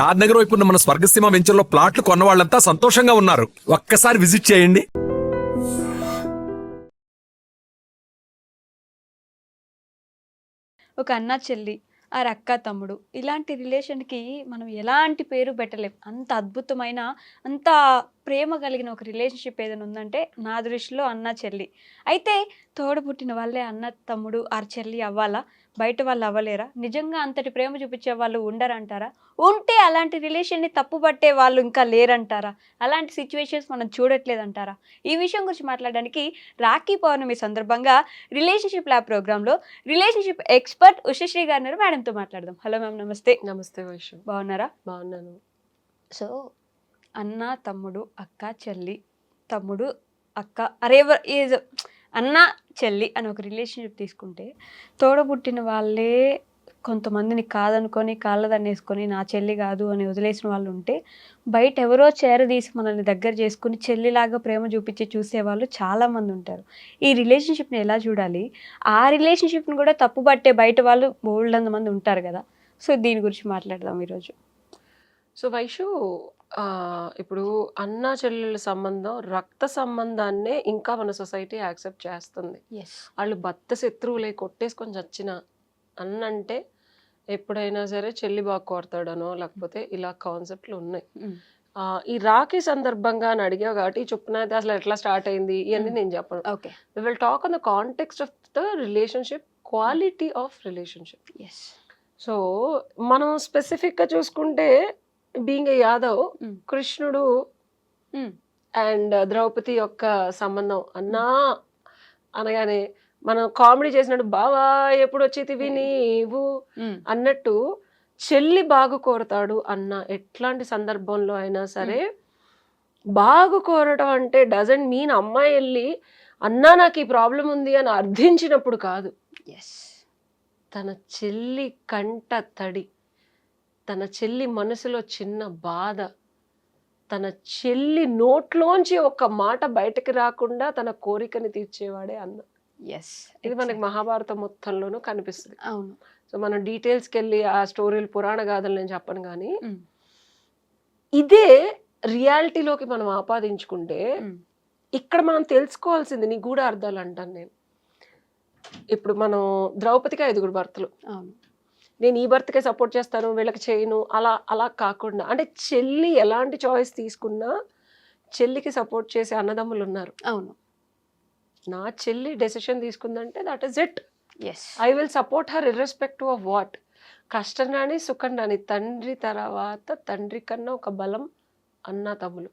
షాద్ నగర్ వైపు ఉన్న మన స్వర్గసీమ వెంచర్లో ప్లాట్లు కొన్న వాళ్ళంతా సంతోషంగా ఉన్నారు. ఒక్కసారి విజిట్ చేయండి. ఒక అన్న చెల్లి ఆ అక్క తమ్ముడు ఇలాంటి రిలేషన్కి మనం ఎలాంటి పేరు పెట్టలేం. అంత అద్భుతమైన అంత ప్రేమ కలిగిన ఒక రిలేషన్షిప్ ఏదైనా ఉందంటే నా దృష్టిలో అన్న చెల్లి. అయితే తోడబుట్టిన వాళ్ళే అన్న తమ్ముడు ఆ చెల్లి అవ్వాలా? బయట వాళ్ళు అవ్వలేరా? నిజంగా అంతటి ప్రేమ చూపించే వాళ్ళు ఉండరంటారా? ఉంటే అలాంటి రిలేషన్ని తప్పుపట్టే వాళ్ళు ఇంకా లేరంటారా? అలాంటి సిచ్యువేషన్స్ మనం చూడట్లేదంటారా? ఈ విషయం గురించి మాట్లాడడానికి రాఖీ పౌర్ణమి సందర్భంగా రిలేషన్షిప్ ల్యాబ్ ప్రోగ్రాంలో రిలేషన్షిప్ ఎక్స్పర్ట్ ఉషశ్రీ గారు మేడంతో మాట్లాడదాం. హలో మ్యామ్, నమస్తే. నమస్తే వైషు. బాగున్నారా? బాగున్నాను. సో అన్న తమ్ముడు అక్క చెల్లి తమ్ముడు అక్క అరేవర్ ఈజ్ అన్న చెల్లి అని ఒక రిలేషన్షిప్ తీసుకుంటే తోడబుట్టిన వాళ్ళే కొంతమందిని కాదనుకొని కాళ్ళదన్నేసుకొని నా చెల్లి కాదు అని వదిలేసిన వాళ్ళు ఉంటే బయట ఎవరో చేరదీసి మనల్ని దగ్గర చేసుకుని చెల్లిలాగా ప్రేమ చూపించి చూసేవాళ్ళు చాలామంది ఉంటారు. ఈ రిలేషన్షిప్ని ఎలా చూడాలి? ఆ రిలేషన్షిప్ని కూడా తప్పుపట్టే బయట వాళ్ళు బోల్డ్ మంది ఉంటారు కదా. సో దీని గురించి మాట్లాడదాం ఈరోజు. సో వైషు, ఇప్పుడు అన్న చెల్లెళ్ళ సంబంధం రక్త సంబంధాన్నే ఇంకా మన సొసైటీ యాక్సెప్ట్ చేస్తుంది. వాళ్ళు భర్త శత్రువులే కొట్టేసుకొని చచ్చిన అన్నంటే ఎప్పుడైనా సరే చెల్లి బాగా కోరతాడనో లేకపోతే ఇలా కాన్సెప్ట్లు ఉన్నాయి. ఈ రాఖీ సందర్భంగా అని అడిగావు కాబట్టి చొప్పున అయితే అసలు ఎట్లా స్టార్ట్ అయింది ఇవన్నీ నేను చెప్పను. Okay, we will talk on the context of the relationship, quality of relationship. So మనం స్పెసిఫిక్గా చూసుకుంటే బీయింగ్ ఏ యాదవ్, కృష్ణుడు అండ్ ద్రౌపది యొక్క సంబంధం అన్నా అనగానే మనం కామెడీ చేసినట్టు బావా ఎప్పుడు వచ్చేటివి నీవు అన్నట్టు చెల్లి బాగు కోరతాడు అన్న ఎట్లాంటి సందర్భంలో అయినా సరే బాగు కోరటం అంటే డజంట్ మీన్ అమ్మాయి వెళ్ళి అన్నా నాకు ఈ ప్రాబ్లం ఉంది అని అర్థించినప్పుడు కాదు. తన చెల్లి కంట తడి, తన చెల్లి మనసులో చిన్న బాధ, తన చెల్లి నోట్లోంచి ఒక మాట బయటకు రాకుండా తన కోరికని తీర్చేవాడే అన్న. ఇది మనకి మహాభారతం మొత్తంలోనూ కనిపిస్తుంది. అవును. సో మనం డీటెయిల్స్కి వెళ్ళి ఆ స్టోరీలు పురాణ గాథలు నేను చెప్పను, కానీ ఇదే రియాలిటీలోకి మనం ఆపాదించుకుంటే ఇక్కడ మనం తెలుసుకోవాల్సింది నీ గూఢ అర్థాలు అంటాను నేను. ఇప్పుడు మనం ద్రౌపదికి 5 భర్తలు, నేను ఈ భర్తకే సపోర్ట్ చేస్తాను వీళ్ళకి చేయను అలా అలా కాకుండా, అంటే చెల్లి ఎలాంటి చాయిస్ తీసుకున్నా చెల్లికి సపోర్ట్ చేసే అన్నదమ్ములు ఉన్నారు. అవును. నా చెల్లి డెసిషన్ తీసుకుందంటే that is it. I will support her irrespective of what. కష్టం రాని సుఖం రాని తండ్రి తర్వాత తండ్రి కన్నా ఒక బలం అన్న తమ్ములు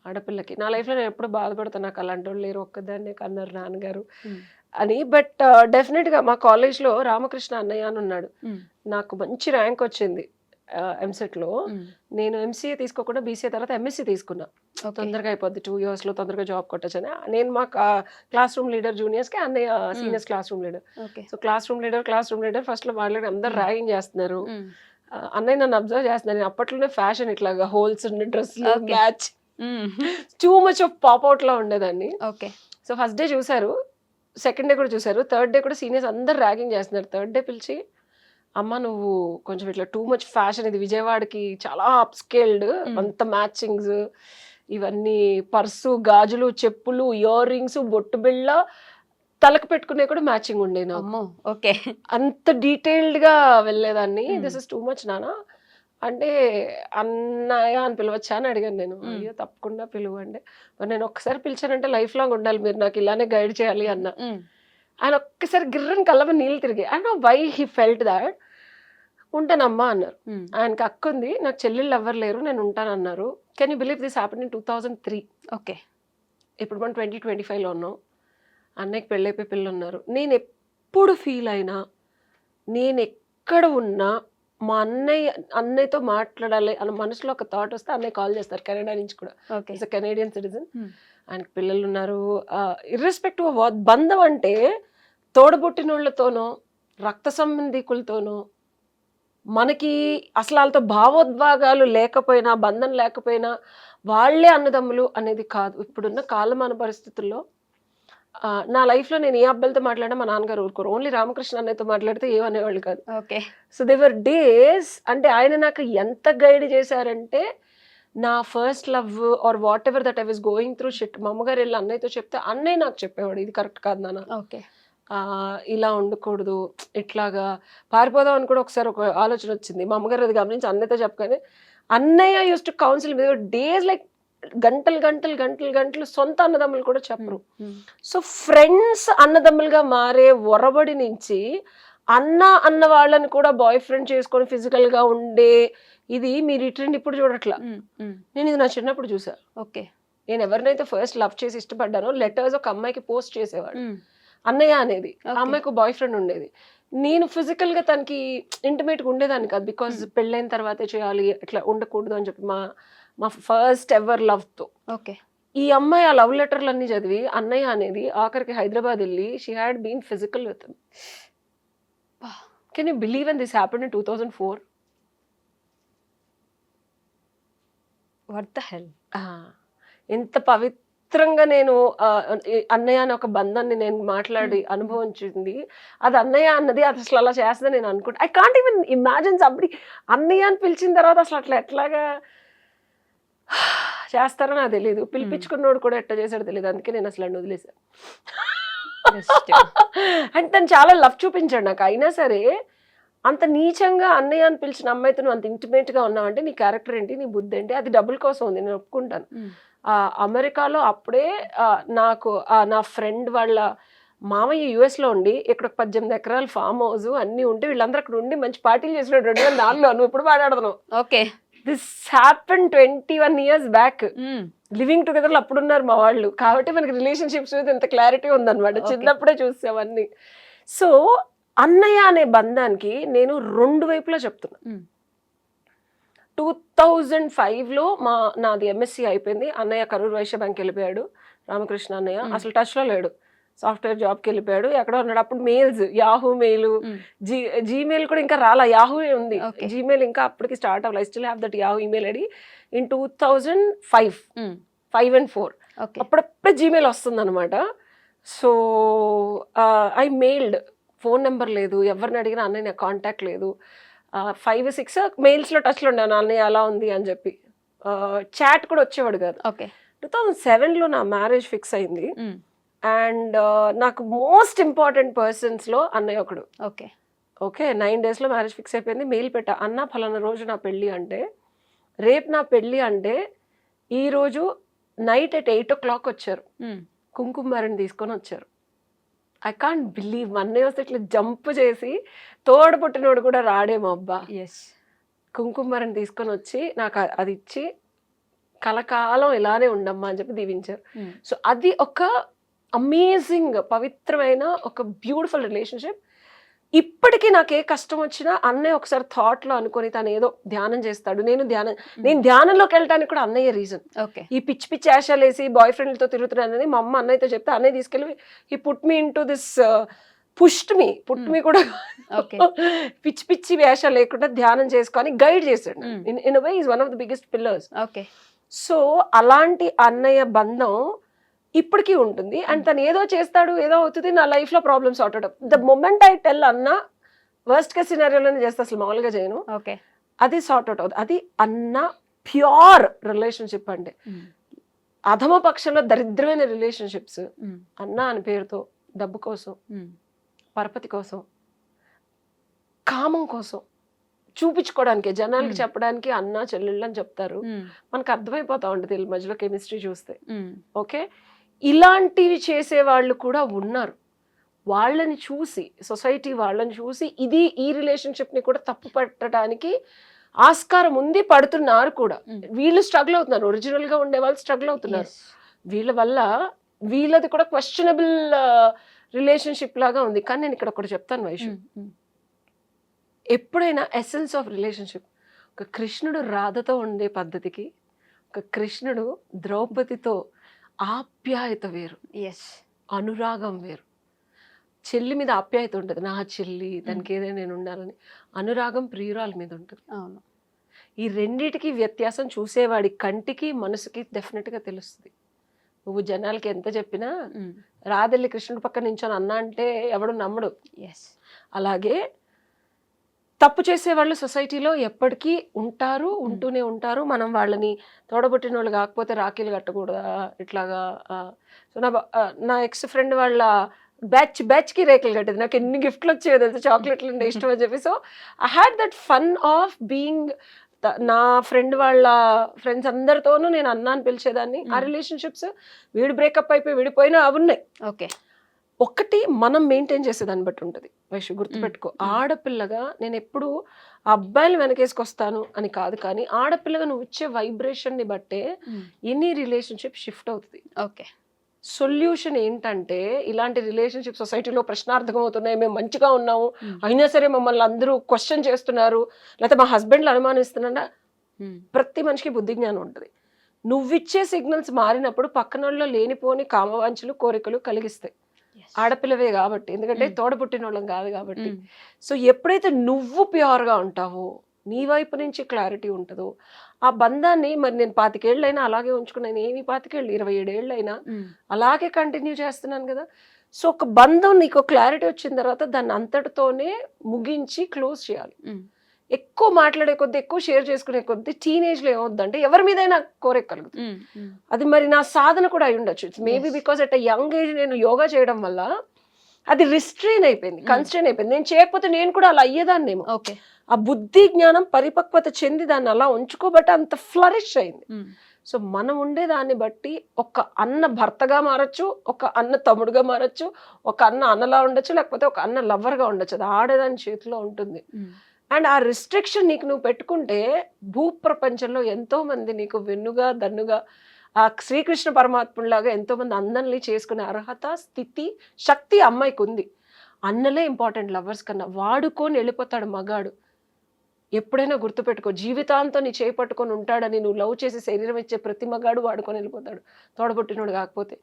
ఆడపిల్లకి. నా లైఫ్లో నేను ఎప్పుడు బాధపడతాను, నాకు అలాంటి వాళ్ళు లేరు, ఒక్కదాన్నే కన్నారు నాన్నగారు అని. బట్ డెఫినెట్గా మా కాలేజ్లో రామకృష్ణ అన్నయ్య అని ఉన్నాడు. నాకు మంచి ర్యాంక్ వచ్చింది ఎంసెట్లో. నేను ఎంసీఏ తీసుకోకుండా బీసీఏ తర్వాత ఎంఎస్సీ తీసుకున్నా. తొందరగా అయిపోద్ది, 2 yearsలో తొందరగా జాబ్ కొట్టచ్చని. నేను మా క్లాస్ రూమ్ లీడర్ జూనియర్స్కి, అన్నయ్య seniors class room leader. So class room leader ఫస్ట్లో వాళ్ళని అందరు ర్యాగింగ్ చేస్తున్నారు. అన్నయ్య నన్ను అబ్జర్వ్ చేస్తున్నారు. నేను అప్పట్లోనే ఫ్యాషన్ ఇట్లాగా హోల్స్ డ్రెస్లు మ్యాచ్ టూ మచ్ ఆఫ్ పాప్అవుట్ లా ఉండేదాన్ని. సో ఫస్ట్ డే చూసారు, సెకండ్ డే కూడా చూసారు, థర్డ్ డే కూడా సీనియర్స్ అందరు ర్యాగింగ్ చేస్తున్నారు. థర్డ్ డే పిలిచి, అమ్మ నువ్వు కొంచెం ఇట్లా టూ మచ్ ఫ్యాషన్, ఇది విజయవాడకి చాలా అప్స్కేల్డ్, అంత మ్యాచింగ్స్ ఇవన్నీ, పర్సు గాజులు చెప్పులు ఇయర్ రింగ్స్ బొట్టు బిళ్ళ తలకు పెట్టుకునే కూడా మ్యాచింగ్ ఉండే నాకు. ఓకే, అంత డీటెయిల్డ్గా వెళ్ళేదాన్ని. దిస్ ఇస్ టూ మచ్ నానా అంటే, అన్నయ్య అని పిలవచ్చా అని అడిగాను నేను. అయ్యో తప్పకుండా పిలువండి, మరి నేను ఒక్కసారి పిలిచానంటే లైఫ్ లాంగ్ ఉండాలి, మీరు నాకు ఇలానే గైడ్ చేయాలి అన్న. ఆయన ఒక్కసారి గిర్రని కళ్ళమ నీళ్ళు తిరిగి, and why he felt that. ఉంటానమ్మా అన్నారు. ఆయనకి అక్క ఉంది, నాకు చెల్లెళ్ళు ఎవ్వరు లేరు, నేను ఉంటానన్నారు. Can you believe this happen in 2003? Okay, ఇప్పుడు మనం 2025లో ఉన్నాం. అన్నయ్యకి పెళ్ళైపోయి పిల్లలు ఉన్నారు. నేను ఎప్పుడు ఫీల్ అయినా, నేను ఎక్కడ ఉన్నా మా అన్నయ్యతో మాట్లాడాలి అన్న మనసులో ఒక థాట్ వస్తే అన్నయ్య కాల్ చేస్తారు, కెనడా నుంచి కూడా. ఈజ్ అ కెనేడియన్ సిటిజన్, ఆయనకి పిల్లలు ఉన్నారు. ఇర్రెస్పెక్టివ్ ఆఫ్ వాట్, బంధం అంటే తోడబుట్టినోళ్ళతోనో రక్త సంబంధికులతోనో మనకి అసలు వాళ్ళతో భావోద్వేగాలు లేకపోయినా, బంధం లేకపోయినా వాళ్ళే అన్నదమ్ములు అనేది కాదు. ఇప్పుడున్న కాలమాన పరిస్థితుల్లో నా లైఫ్లో నేను ఏ అబ్బాయిలతో మాట్లాడినా మా నాన్నగారు ఊరుకోరు. ఓన్లీ రామకృష్ణ అన్నయ్యతో మాట్లాడితే ఏమనేవాళ్ళు కాదు. ఓకే. సో దేవర్ డేస్ అంటే ఆయన నాకు ఎంత గైడ్ చేశారంటే, నా first love or what ever that I was going through shit మా అమ్మగారు వెళ్ళి అన్నయ్యతో చెప్తే అన్నయ్య నాకు చెప్పేవాడు, ఇది కరెక్ట్ కాదు నాన్న, ఓకే. ఇలా ఉండకూడదు, ఇట్లాగా పారిపోదాం అని కూడా ఒకసారి ఒక ఆలోచన వచ్చింది. మా అమ్మగారు అది గమనించి అన్నయ్యతో చెప్పగానే అన్నయ్య యూస్ టు కౌన్సిల్ మీద డేస్ లైక్ గంటలు గంటలు గంటలు గంటలు సొంత అన్నదమ్ములు కూడా చెప్పరు. సో ఫ్రెండ్స్ అన్నదమ్ములుగా మారే ఒరబడి నుంచి అన్న వాళ్ళని కూడా బాయ్ ఫ్రెండ్ చేసుకొని ఫిజికల్ గా ఉండే ఇది మీరు ఈ ట్రెండ్ ఇప్పుడు చూడట్లా. నేను ఇది నా చిన్నప్పుడు చూసా. ఓకే. నేను ఎవరినైతే ఫస్ట్ లవ్ చేసి ఇష్టపడ్డానో లెటర్స్ ఒక అమ్మాయికి పోస్ట్ చేసేవాడు అన్నయ్య అనేది. ఆ అమ్మాయికి బాయ్ ఫ్రెండ్ ఉండేది. నేను ఫిజికల్ గా తనకి ఇంటిమేట్ గా ఉండేదాన్ని కాదు, బికాస్ పెళ్ళైన తర్వాతే చేయాలి, అట్లా ఉండకూడదు అని చెప్పి మా ఫస్ట్ ఎవర్ లవ్ తో. ఓకే. ఈ అమ్మాయి ఆ లవ్ లెటర్లన్నీ చదివి అన్నయ్య అనేది ఆఖరికి హైదరాబాద్ వెళ్ళి she had been physical with him. Can you believe in this happened in 2004? What the hell. ఎంత పవిత్రంగా నేను అన్నయ్య అనే ఒక బంధాన్ని నేను మాట్లాడి అనుభవించింది. అది అన్నయ్య అన్నది అది అసలు అలా చేస్తుందని నేను అనుకుంటా. I can't even imagine somebody అన్నయ్య అని పిలిచిన తర్వాత అసలు అట్లా ఎట్లాగా చేస్తారో నాకు తెలియదు. పిలిపించుకున్నోడు కూడా ఎట్లా చేశాడో తెలియదు. అందుకే నేను అసలు వదిలేసాను. అంటే తను చాలా లవ్ చూపించాడు నాకు. అయినా సరే అంత నీచంగా అన్నయ్య అని పిలిచిన అమ్మాయితో నువ్వు అంత ఇంటిమేట్ గా ఉన్నావంటే నీ క్యారెక్టర్ ఏంటి, నీ బుద్ధి ఏంటి? అది డబ్బుల కోసం ఉంది, నేను ఒప్పుకుంటాను. అమెరికాలో అప్పుడే నాకు నా ఫ్రెండ్ వాళ్ళ మామయ్య US లో ఉండి ఇక్కడ 18 ఎకరాల ఫామ్ హౌస్ అన్ని ఉంటే వీళ్ళందరూ అక్కడ ఉండి మంచి పార్టీలు చేసినాడు 2004లో. నువ్వు ఇప్పుడు మాట్లాడుతున్నావు. Okay. This happen 21 years back. Living together అప్పుడున్నారు మా వాళ్ళు. కాబట్టి మనకి రిలేషన్షిప్స్ మీద ఎంత క్లారిటీ ఉందన్నమాట. చిన్నప్పుడే చూసావన్నీ. సో అన్నయ్య అనే బంధానికి నేను 2 వైపులా చెప్తున్నా. 2005లో నాది MSc అయిపోయింది. అన్నయ్య కరూర్ వైశ్య బ్యాంక్ వెళ్ళిపోయాడు. రామకృష్ణ అన్నయ్య అసలు టచ్ లో లేడు. సాఫ్ట్వేర్ జాబ్కి వెళ్ళిపోయాడు. ఎక్కడో ఉన్నాడు. అప్పుడు మెయిల్స్ యాహూ మెయిల్, జీమెయిల్ కూడా ఇంకా రాలా. యాహూ ఉంది, జీమెయిల్ ఇంకా అప్పటికి స్టార్ట్ అవ్వాలి. I still have that Yahoo email ID in 2005 and 4. అప్పుడప్పుడే జీమెయిల్ వస్తుంది అనమాట. So I mailed. Phone number లేదు, ఎవరిని అడిగినా అన్నయ్య నాకు కాంటాక్ట్ లేదు. 5-6 మెయిల్స్లో టచ్లో ఉన్నాను అన్నయ్య అలా ఉంది అని చెప్పి. చాట్ కూడా వచ్చేవాడు కాదు. 2007లో నా మ్యారేజ్ ఫిక్స్ అయింది. అండ్ నాకు మోస్ట్ ఇంపార్టెంట్ పర్సన్స్లో అన్నయ్య ఒకడు. ఓకే 9 daysలో మ్యారేజ్ ఫిక్స్ అయిపోయింది. మెయిల్ పెట్టా, అన్న ఫలానా రోజు నా పెళ్ళి అంటే, రేపు నా పెళ్ళి అంటే, ఈ రోజు నైట్ at 8 o'clock వచ్చారు. కుంకుమారిని తీసుకొని వచ్చారు. I can't believe. అన్నయ్య వస్తే ఇట్లా జంప్ చేసి తోడ పుట్టినోడు కూడా రాడేమో అబ్బా. కుంకుమారిని తీసుకొని వచ్చి నాకు అది ఇచ్చి కలకాలం ఇలానే ఉండమ్మా అని చెప్పి దీవించారు. సో అది ఒక అమేజింగ్ పవిత్రమైన ఒక బ్యూటిఫుల్ రిలేషన్షిప్. ఇప్పటికీ నాకు ఏ కష్టం వచ్చినా అన్నయ్య ఒకసారి థాట్ లో అనుకొని తను ఏదో ధ్యానం చేస్తాడు. నేను ధ్యానంలోకి వెళ్ళడానికి కూడా అన్నయ్య రీజన్. ఈ పిచ్చి పిచ్చి యాషాలు వేసి బాయ్ ఫ్రెండ్లతో తిరుగుతున్నానని మా అమ్మ అన్నయ్యతో చెప్తే అన్నయ్య తీసుకెళ్ళి ఈ put me into this put me కూడా పిచ్చి పిచ్చి వేషాలు లేకుండా ధ్యానం చేసుకొని గైడ్ చేశాడు. In a way is one of the biggest pillars. So అలాంటి అన్నయ్య బంధం ఇప్పటికీ ఉంటుంది. అండ్ తను ఏదో చేస్తాడు, ఏదో అవుతుంది, నా లైఫ్ లో problem sort out. The moment I tell అన్న వర్స్ట్ కేస్ సినారియోలోనే చేస్తా, అసలు మామూలుగా చేయను. అది సార్ట్ అవుట్ అవుతుంది. అది అన్న ప్యూర్ రిలేషన్షిప్. అంటే అధమ పక్షంలో దరిద్రమైన రిలేషన్షిప్స్ అన్న అని పేరుతో డబ్బు కోసం, పరపతి కోసం, కామం కోసం చూపించుకోవడానికి, జనాలకి చెప్పడానికి అన్న చెల్లెళ్ళు అని చెప్తారు. మనకు అర్థమైపోతా ఉంటుంది వీళ్ళ మధ్యలో కెమిస్ట్రీ చూస్తే. ఓకే ఇలాంటివి చేసే వాళ్ళు కూడా ఉన్నారు. వాళ్ళని చూసి సొసైటీ వాళ్ళని చూసి ఈ రిలేషన్షిప్ ని కూడా తప్పు పట్టడానికి ఆస్కారం ఉంది, పడుతున్నారు కూడా. వీళ్ళు స్ట్రగుల్ అవుతున్నారు, ఒరిజినల్ గా ఉండే వాళ్ళు స్ట్రగుల్ అవుతున్నారు. వీళ్ళ వల్ల వీళ్ళది కూడా క్వశ్చనబుల్ రిలేషన్షిప్ లాగా ఉంది. కానీ నేను ఇక్కడ ఒకటి చెప్తాను వైషు, ఎప్పుడైనా ఎసెన్స్ ఆఫ్ రిలేషన్షిప్, ఒక కృష్ణుడు రాధతో ఉండే పద్ధతికి, ఒక కృష్ణుడు ద్రౌపదితో ఆప్యాయత వేరు, అనురాగం వేరు. చెల్లి మీద ఆప్యాయత ఉంటుంది, నా చెల్లి దానికి ఏదైనా నేను ఉండాలని. అనురాగం ప్రియురాల మీద ఉంటుంది. అవును. ఈ రెండిటికి వ్యత్యాసం చూసేవాడి కంటికి మనసుకి డెఫినెట్గా తెలుస్తుంది. నువ్వు జనాలకి ఎంత చెప్పినా రాదెల్లి కృష్ణుడి పక్కన నించొని అన్నా అంటే ఎవడు నమ్మడు. ఎస్. అలాగే తప్పు చేసేవాళ్ళు సొసైటీలో ఎప్పటికీ ఉంటారు, ఉంటూనే ఉంటారు. మనం వాళ్ళని తోడబుట్టిన వాళ్ళు కాకపోతే రాఖీలు కట్టకూడదా ఇట్లాగా. సో నా ఎక్స్ ఫ్రెండ్ వాళ్ళ బ్యాచ్కి రేకులు కట్టేది. నాకు ఎన్ని గిఫ్ట్లు వచ్చేది తెలుసు, చాక్లెట్లు ఉండే ఇష్టం అని చెప్పి. So I had that fun of being. నా ఫ్రెండ్ వాళ్ళ ఫ్రెండ్స్ అందరితోనూ నేను అన్నా అని పిలిచేదాన్ని. ఆ రిలేషన్షిప్స్ వీడు బ్రేకప్ అయిపోయి విడిపోయినా అవి ఉన్నాయి. ఓకే. ఒకటి మనం మెయింటైన్ చేసేదాన్ని బట్టి ఉంటుంది వైషు, గుర్తుపెట్టుకో. ఆడపిల్లగా నేను ఎప్పుడు అబ్బాయిలు వెనకేసుకొస్తాను అని కాదు, కానీ ఆడపిల్లగా నువ్వు ఇచ్చే వైబ్రేషన్ని బట్టే ఎనీ రిలేషన్షిప్ షిఫ్ట్ అవుతుంది. ఓకే. సొల్యూషన్ ఏంటంటే, ఇలాంటి రిలేషన్షిప్ సొసైటీలో ప్రశ్నార్థకం అవుతున్నాయి, మేము మంచిగా ఉన్నాము అయినా సరే మమ్మల్ని అందరూ క్వశ్చన్ చేస్తున్నారు, లేకపోతే మా హస్బెండ్లు అనుమానిస్తున్నారా. ప్రతి మనిషికి బుద్ధి జ్ఞానం ఉంటుంది. నువ్విచ్చే సిగ్నల్స్ మారినప్పుడు పక్కన వాళ్ళు లేనిపోని కామవాంఛలు కోరికలు కలిగిస్తాయి. ఆడపిల్లవే కాబట్టి, ఎందుకంటే తోడబుట్టిన వాళ్ళం కాదు కాబట్టి. సో ఎప్పుడైతే నువ్వు ప్యూర్గా ఉంటావో, నీ వైపు నుంచి క్లారిటీ ఉంటుందో, ఆ బంధాన్ని మరి నేను 25 ఏళ్ళైనా అలాగే ఉంచుకున్నాను. ఏమి 25 ఏళ్ళు, 27 ఏళ్ళైనా అలాగే కంటిన్యూ చేస్తున్నాను కదా. సో ఒక బంధం నీకు క్లారిటీ వచ్చిన తర్వాత దాన్ని అంతటితోనే ముగించి క్లోజ్ చేయాలి. ఎక్కువ మాట్లాడే కొద్దీ, ఎక్కువ షేర్ చేసుకునే కొద్దీ టీనేజ్లో ఏమవుద్దంటే ఎవరి మీదైనా కోరిక కలుగుతుంది. అది మరి నా సాధన కూడా అయి ఉండొచ్చు. It's maybe because at young age నేను యోగా చేయడం వల్ల అది రిస్ట్రెయిన్ అయిపోయింది, కన్స్ట్రెయిన్ అయిపోయింది. నేను చేయకపోతే నేను కూడా అలా అయ్యేదాన్నేమో. ఓకే. ఆ బుద్ధి జ్ఞానం పరిపక్వత చెంది దాన్ని అలా ఉంచుకోబట్టి అంత ఫ్లరిష్ అయింది. సో మనం ఉండేదాన్ని బట్టి ఒక అన్న భర్తగా మారచ్చు, ఒక అన్న తమ్ముడుగా మారచ్చు, ఒక అన్న అన్నలా ఉండొచ్చు, లేకపోతే ఒక అన్న లవర్గా ఉండొచ్చు. అది ఆడేదాని చేతిలో ఉంటుంది. అండ్ ఆ రిస్ట్రిక్షన్ నీకు నువ్వు పెట్టుకుంటే భూప్రపంచంలో ఎంతో మంది నీకు వెన్నుగా దన్నుగా ఆ శ్రీకృష్ణ పరమాత్ముడిలాగా ఎంతో మంది అందరినీ చేసుకునే అర్హత, స్థితి, శక్తి అమ్మాయికి ఉంది. అన్నలే ఇంపార్టెంట్ లవర్స్ కన్నా. వాడుకొని వెళ్ళిపోతాడు మగాడు. ఎప్పుడైనా గుర్తుపెట్టుకో, జీవితాంతం నీ చేపట్టుకొని ఉంటాడని నువ్వు లవ్ చేసి శరీరం ఇచ్చే ప్రతి మగాడు వాడుకొని వెళ్ళిపోతాడు, తోడబుట్టినోడు కాకపోతే.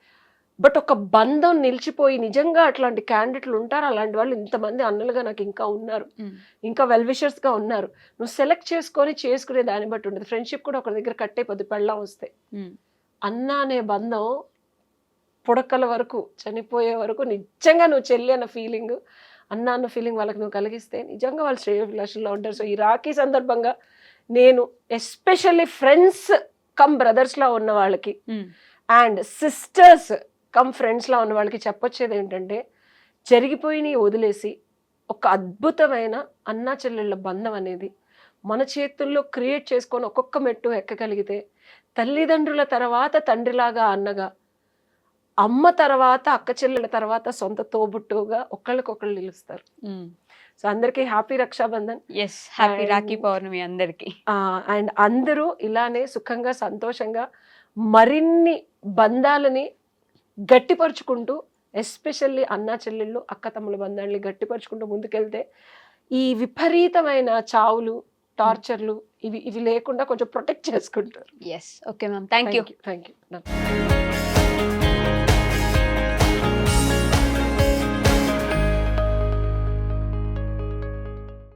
బట్ ఒక బంధం నిలిచిపోయి నిజంగా అట్లాంటి క్యాండిడేట్లు ఉంటారు. అలాంటి వాళ్ళు ఇంతమంది అన్నలుగా నాకు ఇంకా ఉన్నారు, ఇంకా వెల్ విషర్స్గా ఉన్నారు. నువ్వు సెలెక్ట్ చేసుకునే దాన్ని బట్టి ఉంటుంది. ఫ్రెండ్షిప్ కూడా ఒక దగ్గర కట్టయిపోద్ది పెళ్ళం వస్తే. అన్న అనే బంధం పుడకల వరకు, చనిపోయే వరకు నిజంగా నువ్వు చెల్లి అన్న ఫీలింగ్, అన్న అన్న ఫీలింగ్ వాళ్ళకి నువ్వు కలిగిస్తే నిజంగా వాళ్ళు శ్రేయోభిలాషుల్లో ఉంటారు. సో ఈ రాఖీ సందర్భంగా నేను ఎస్పెషల్లీ ఫ్రెండ్స్ కమ్ బ్రదర్స్లా ఉన్న వాళ్ళకి అండ్ సిస్టర్స్ కమ్ ఫ్రెండ్స్లా ఉన్న వాళ్ళకి చెప్పొచ్చేది ఏంటంటే, జరిగిపోయి వదిలేసి ఒక అద్భుతమైన అన్నా చెల్లెళ్ళ బంధం అనేది మన చేతుల్లో క్రియేట్ చేసుకొని ఒక్కొక్క మెట్టు ఎక్కగలిగితే, తల్లిదండ్రుల తర్వాత తండ్రిలాగా అన్నగా, అమ్మ తర్వాత అక్క చెల్లెల తర్వాత సొంత తోబుట్టుగా ఒకళ్ళకొకళ్ళు నిలుస్తారు. సో అందరికీ happy Rakshabandhan. Yes, happy Rakhi Pournami అందరికీ. అండ్ అందరూ ఇలానే సుఖంగా సంతోషంగా మరిన్ని బంధాలని గట్టిపరుచుకుంటూ, ఎస్పెషల్లీ అన్నా చెల్లెళ్ళు అక్క తమ్ముళ్ళ బంధాలని గట్టిపరుచుకుంటూ ముందుకెళ్తే ఈ విపరీతమైన చావులు, టార్చర్లు ఇవి లేకుండా కొంచెం ప్రొటెక్ట్ చేసుకుంటారు. Yes. Okay ma'am, thank you. Thank you.